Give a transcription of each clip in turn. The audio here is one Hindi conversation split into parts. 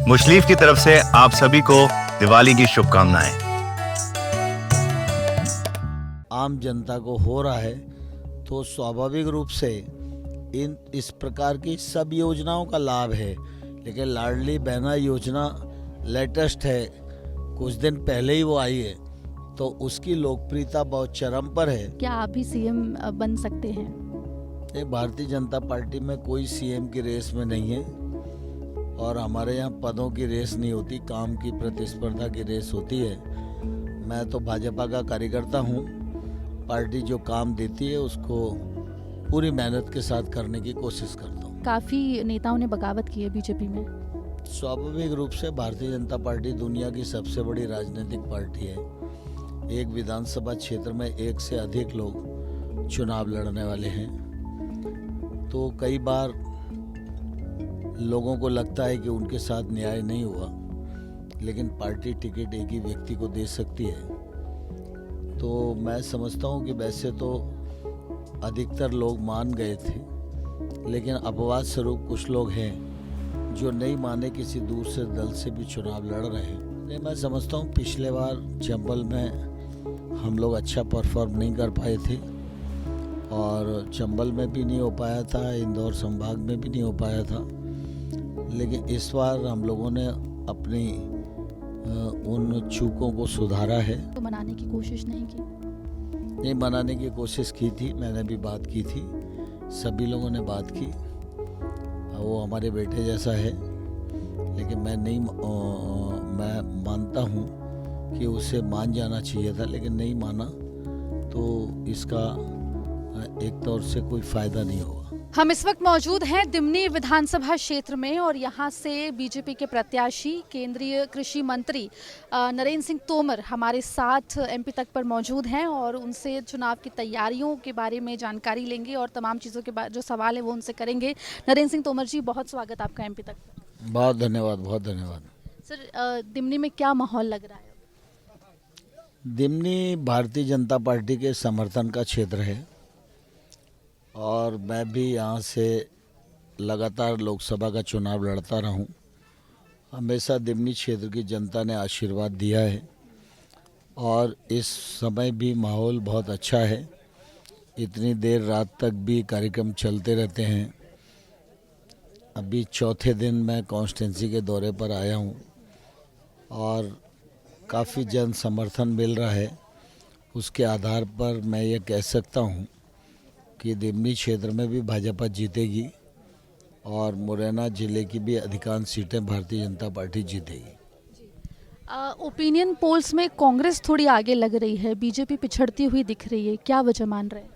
मुशलीफ की तरफ से आप सभी को दिवाली की शुभकामनाएं। आम जनता को हो रहा है तो स्वाभाविक रूप से इस प्रकार की सब योजनाओं का लाभ है, लेकिन लाडली बहना योजना लेटेस्ट है, कुछ दिन पहले ही वो आई है, तो उसकी लोकप्रियता बहुत चरम पर है। क्या आप भी सीएम बन सकते हैं? भारतीय जनता पार्टी में कोई सीएम की रेस में नहीं है और हमारे यहाँ पदों की रेस नहीं होती, काम की प्रतिस्पर्धा की रेस होती है। मैं तो भाजपा का कार्यकर्ता हूँ, पार्टी जो काम देती है उसको पूरी मेहनत के साथ करने की कोशिश करता हूँ। काफ़ी नेताओं ने बगावत की है बीजेपी में। स्वाभाविक रूप से भारतीय जनता पार्टी दुनिया की सबसे बड़ी राजनीतिक पार्टी है। एक विधानसभा क्षेत्र में एक से अधिक लोग चुनाव लड़ने वाले हैं, तो कई बार लोगों को लगता है कि उनके साथ न्याय नहीं हुआ, लेकिन पार्टी टिकट एक ही व्यक्ति को दे सकती है। तो मैं समझता हूँ कि वैसे तो अधिकतर लोग मान गए थे, लेकिन अपवाद स्वरूप कुछ लोग हैं जो नहीं माने, किसी दूसरे दल से भी चुनाव लड़ रहे हैं। मैं समझता हूँ पिछले बार चंबल में हम लोग अच्छा परफॉर्म नहीं कर पाए थे और चंबल में भी नहीं हो पाया था, इंदौर संभाग में भी नहीं हो पाया था, लेकिन इस बार हम लोगों ने अपनी उन चूकों को सुधारा है। तो मनाने की कोशिश नहीं की? नहीं, मनाने की कोशिश की थी, मैंने भी बात की थी, सभी लोगों ने बात की। वो हमारे बेटे जैसा है, लेकिन मैं मानता हूँ कि उसे मान जाना चाहिए था, लेकिन नहीं माना, तो इसका एक तौर से कोई फायदा नहीं होगा। हम इस वक्त मौजूद हैं दिमनी विधानसभा क्षेत्र में और यहाँ से बीजेपी के प्रत्याशी केंद्रीय कृषि मंत्री नरेंद्र सिंह तोमर हमारे साथ एमपी तक पर मौजूद हैं और उनसे चुनाव की तैयारियों के बारे में जानकारी लेंगे और तमाम चीज़ों के बारे जो सवाल है वो उनसे करेंगे। नरेंद्र सिंह तोमर जी, बहुत स्वागत आपका एमपी तक। बहुत धन्यवाद, बहुत धन्यवाद। सर, दिमनी में क्या माहौल लग रहा है? दिमनी भारतीय जनता पार्टी के समर्थन का क्षेत्र है और मैं भी यहाँ से लगातार लोकसभा का चुनाव लड़ता रहा हूँ। हमेशा दिमनी क्षेत्र की जनता ने आशीर्वाद दिया है और इस समय भी माहौल बहुत अच्छा है। इतनी देर रात तक भी कार्यक्रम चलते रहते हैं। अभी चौथे दिन मैं कॉन्स्टिट्यूंसी के दौरे पर आया हूँ और काफ़ी जन समर्थन मिल रहा है। उसके आधार पर मैं ये कह सकता हूँ कि दिमनी क्षेत्र में भी भाजपा जीतेगी और मुरैना जिले की भी अधिकांश सीटें भारतीय जनता पार्टी जीतेगी। ओपिनियन पोल्स में कांग्रेस थोड़ी आगे लग रही है, बीजेपी पिछड़ती हुई दिख रही है, क्या वजह मान रहे हैं?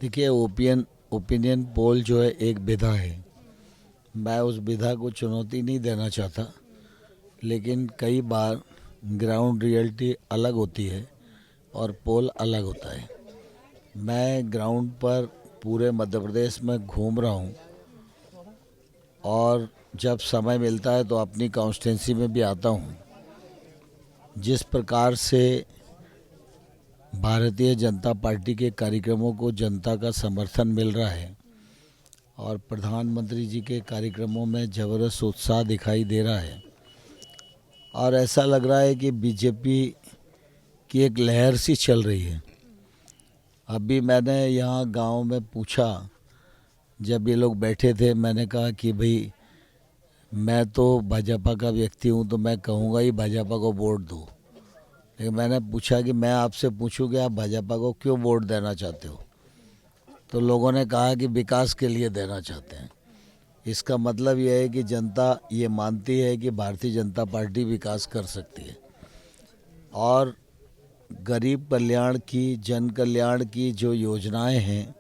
देखिए, ओपिनियन पोल जो है एक विधा है, मैं उस विधा को चुनौती नहीं देना चाहता, लेकिन कई बार ग्राउंड रियलिटी अलग होती है और पोल अलग होता है। मैं ग्राउंड पर पूरे मध्य प्रदेश में घूम रहा हूँ और जब समय मिलता है तो अपनी कॉन्स्टिट्यूंसी में भी आता हूँ। जिस प्रकार से भारतीय जनता पार्टी के कार्यक्रमों को जनता का समर्थन मिल रहा है और प्रधानमंत्री जी के कार्यक्रमों में ज़बरदस्त उत्साह दिखाई दे रहा है और ऐसा लग रहा है कि बीजेपी की एक लहर सी चल रही है। अभी मैंने यहाँ गांव में पूछा, जब ये लोग बैठे थे, मैंने कहा कि भाई मैं तो भाजपा का व्यक्ति हूँ तो मैं कहूँगा ही भाजपा को वोट दो, लेकिन मैंने पूछा कि मैं आपसे पूछूँ कि आप भाजपा को क्यों वोट देना चाहते हो, तो लोगों ने कहा कि विकास के लिए देना चाहते हैं। इसका मतलब यह है कि जनता ये मानती है कि भारतीय जनता पार्टी विकास कर सकती है और गरीब कल्याण की, जन कल्याण की जो योजनाएं हैं,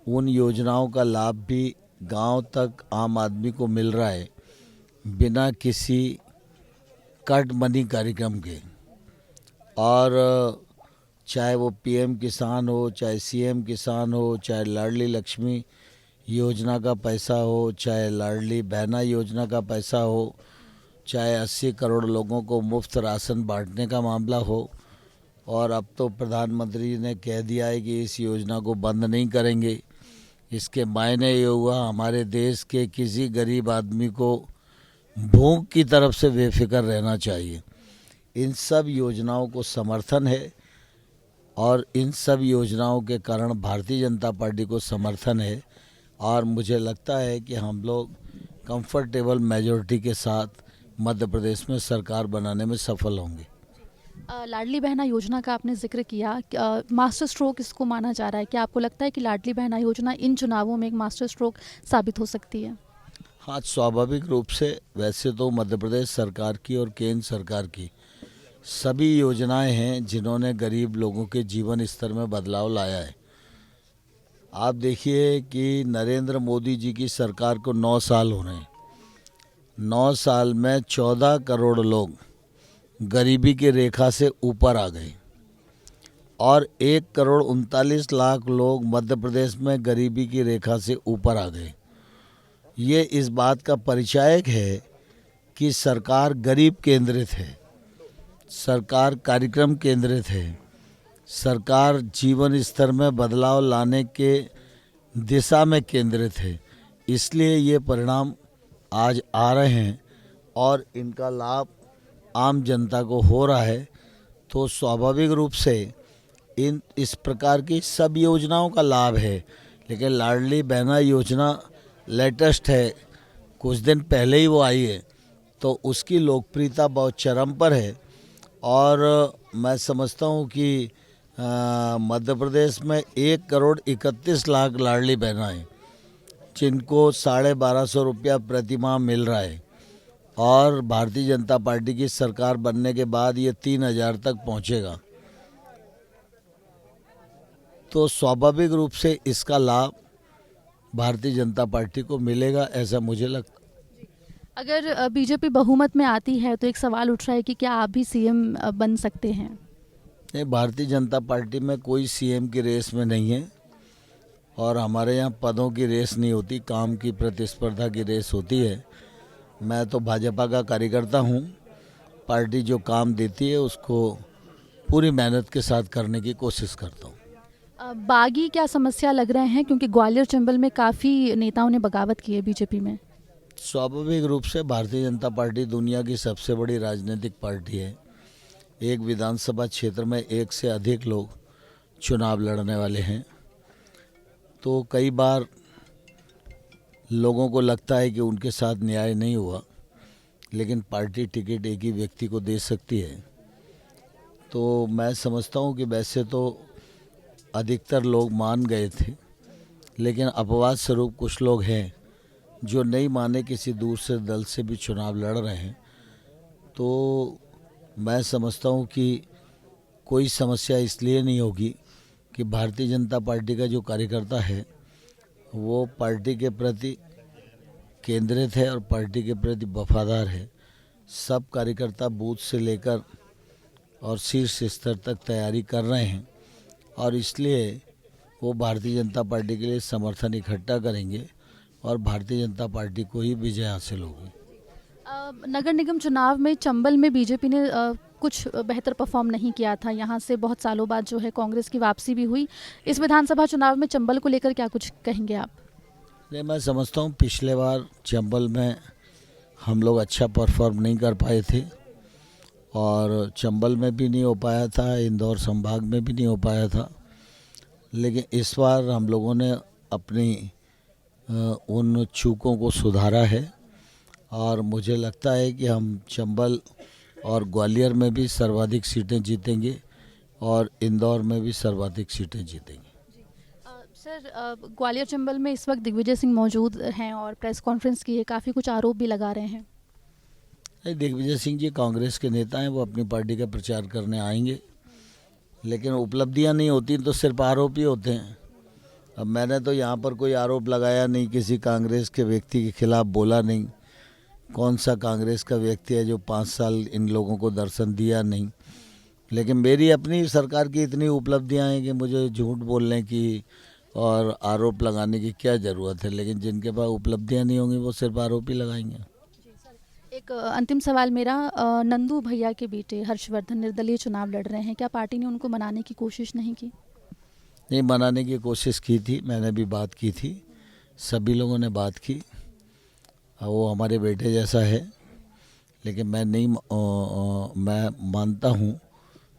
उन योजनाओं का लाभ भी गांव तक आम आदमी को मिल रहा है बिना किसी कट मनी कार्यक्रम के। और चाहे वो पीएम किसान हो, चाहे सीएम किसान हो, चाहे लाडली लक्ष्मी योजना का पैसा हो, चाहे लाडली बहना योजना का पैसा हो, चाहे 80 करोड़ लोगों को मुफ्त राशन बांटने का मामला हो, और अब तो प्रधानमंत्री ने कह दिया है कि इस योजना को बंद नहीं करेंगे। इसके मायने ये हुआ हमारे देश के किसी गरीब आदमी को भूख की तरफ से बेफिक्र रहना चाहिए। इन सब योजनाओं को समर्थन है और इन सब योजनाओं के कारण भारतीय जनता पार्टी को समर्थन है और मुझे लगता है कि हम लोग कंफर्टेबल मेजॉरिटी के साथ मध्य प्रदेश में सरकार बनाने में सफल होंगे। लाडली बहना योजना का आपने जिक्र किया, मास्टर स्ट्रोक इसको माना जा रहा है। क्या आपको लगता है कि लाडली बहना योजना इन चुनावों में एक मास्टर स्ट्रोक साबित हो सकती है? हाँ, स्वाभाविक रूप से वैसे तो मध्य प्रदेश सरकार की और केंद्र सरकार की सभी योजनाएं हैं जिन्होंने गरीब लोगों के जीवन स्तर में बदलाव लाया है। आप देखिए कि नरेंद्र मोदी जी की सरकार को 9 साल हो रहे हैं। 9 साल में 14 करोड़ लोग गरीबी की रेखा से ऊपर आ गए और 1,39,00,000 लोग मध्य प्रदेश में गरीबी की रेखा से ऊपर आ गए। ये इस बात का परिचायक है कि सरकार गरीब केंद्रित है, सरकार कार्यक्रम केंद्रित है, सरकार जीवन स्तर में बदलाव लाने के दिशा में केंद्रित है। इसलिए ये परिणाम आज आ रहे हैं और इनका लाभ आम जनता को हो रहा है। तो स्वाभाविक रूप से इस प्रकार की सब योजनाओं का लाभ है, लेकिन लाडली बहना योजना लेटेस्ट है, कुछ दिन पहले ही वो आई है, तो उसकी लोकप्रियता बहुत चरम पर है और मैं समझता हूँ कि मध्य प्रदेश में 1,31,00,000 लाडली बहना है जिनको 1,250 रुपया प्रति माह मिल रहा है और भारतीय जनता पार्टी की सरकार बनने के बाद ये 3,000 तक पहुँचेगा। तो स्वाभाविक रूप से इसका लाभ भारतीय जनता पार्टी को मिलेगा, ऐसा मुझे लगता है। अगर बीजेपी बहुमत में आती है तो एक सवाल उठ रहा है कि क्या आप भी सीएम बन सकते हैं? नहीं, भारतीय जनता पार्टी में कोई सीएम की रेस में नहीं है और हमारे यहाँ पदों की रेस नहीं होती, काम की प्रतिस्पर्धा की रेस होती है। मैं तो भाजपा का कार्यकर्ता हूँ, पार्टी जो काम देती है उसको पूरी मेहनत के साथ करने की कोशिश करता हूँ। बागी क्या समस्या लग रहे हैं, क्योंकि ग्वालियर चंबल में काफ़ी नेताओं ने बगावत की है बीजेपी में? स्वाभाविक रूप से भारतीय जनता पार्टी दुनिया की सबसे बड़ी राजनीतिक पार्टी है। एक विधानसभा क्षेत्र में 1 से अधिक लोग चुनाव लड़ने वाले हैं, तो कई बार लोगों को लगता है कि उनके साथ न्याय नहीं हुआ, लेकिन पार्टी टिकट एक ही व्यक्ति को दे सकती है। तो मैं समझता हूँ कि वैसे तो अधिकतर लोग मान गए थे, लेकिन अपवाद स्वरूप कुछ लोग हैं जो नहीं माने, किसी दूसरे दल से भी चुनाव लड़ रहे हैं। तो मैं समझता हूँ कि कोई समस्या इसलिए नहीं होगी कि भारतीय जनता पार्टी का जो कार्यकर्ता है वो पार्टी के प्रति केंद्रित है और पार्टी के प्रति वफादार है। सब कार्यकर्ता बूथ से लेकर और शीर्ष स्तर तक तैयारी कर रहे हैं और इसलिए वो भारतीय जनता पार्टी के लिए समर्थन इकट्ठा करेंगे और भारतीय जनता पार्टी को ही विजय हासिल होगी। नगर निगम चुनाव में चंबल में बीजेपी ने कुछ बेहतर परफॉर्म नहीं किया था। यहाँ से बहुत सालों बाद जो है कांग्रेस की वापसी भी हुई। इस विधानसभा चुनाव में चंबल को लेकर क्या कुछ कहेंगे आप? नहीं, मैं समझता हूँ पिछले बार चंबल में हम लोग अच्छा परफॉर्म नहीं कर पाए थे और चंबल में भी नहीं हो पाया था, इंदौर संभाग में भी नहीं हो पाया था, लेकिन इस बार हम लोगों ने अपनी उन चूकों को सुधारा है और मुझे लगता है कि हम चंबल और ग्वालियर में भी सर्वाधिक सीटें जीतेंगे और इंदौर में भी सर्वाधिक सीटें जीतेंगे। सर, ग्वालियर चंबल में इस वक्त दिग्विजय सिंह मौजूद हैं और प्रेस कॉन्फ्रेंस की है, काफ़ी कुछ आरोप भी लगा रहे हैं। दिग्विजय सिंह जी कांग्रेस के नेता हैं, वो अपनी पार्टी का प्रचार करने आएंगे, लेकिन उपलब्धियां नहीं होती तो सिर्फ आरोप ही होते हैं। अब मैंने तो यहाँ पर कोई आरोप लगाया नहीं, किसी कांग्रेस के व्यक्ति के खिलाफ बोला नहीं। कौन सा कांग्रेस का व्यक्ति है जो 5 साल इन लोगों को दर्शन दिया नहीं, लेकिन मेरी अपनी सरकार की इतनी उपलब्धियां हैं कि मुझे झूठ बोलने की और आरोप लगाने की क्या ज़रूरत है। लेकिन जिनके पास उपलब्धियां नहीं होंगी वो सिर्फ आरोप ही लगाएंगे। एक अंतिम सवाल मेरा, नंदू भैया के बेटे हर्षवर्धन निर्दलीय चुनाव लड़ रहे हैं, क्या पार्टी ने उनको मनाने की कोशिश नहीं की? नहीं, मनाने की कोशिश की थी, मैंने भी बात की थी, सभी लोगों ने बात की। वो हमारे बेटे जैसा है, लेकिन मैं मानता हूँ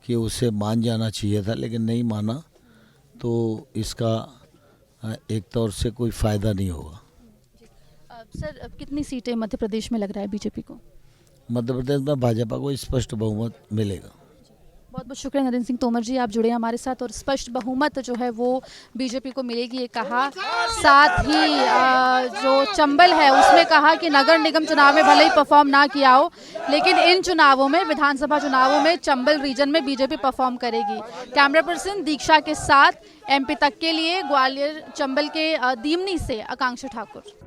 कि उसे मान जाना चाहिए था, लेकिन नहीं माना, तो इसका एक तौर से कोई फ़ायदा नहीं होगा। सर अब कितनी सीटें मध्य प्रदेश में लग रहा है बीजेपी को? मध्य प्रदेश में भाजपा को स्पष्ट बहुमत मिलेगा। बहुत बहुत शुक्रिया नरेंद्र सिंह तोमर जी, आप जुड़े हमारे साथ। और स्पष्ट बहुमत जो है वो बीजेपी को मिलेगी ये कहा। साथ ही जो चंबल है उसमें कहा कि नगर निगम चुनाव में भले ही परफॉर्म ना किया हो, लेकिन इन चुनावों में, विधानसभा चुनावों में चंबल रीजन में बीजेपी परफॉर्म करेगी। कैमरा पर्सन दीक्षा के साथ एमपी तक के लिए ग्वालियर चंबल के दीमनी से आकांक्षा ठाकुर।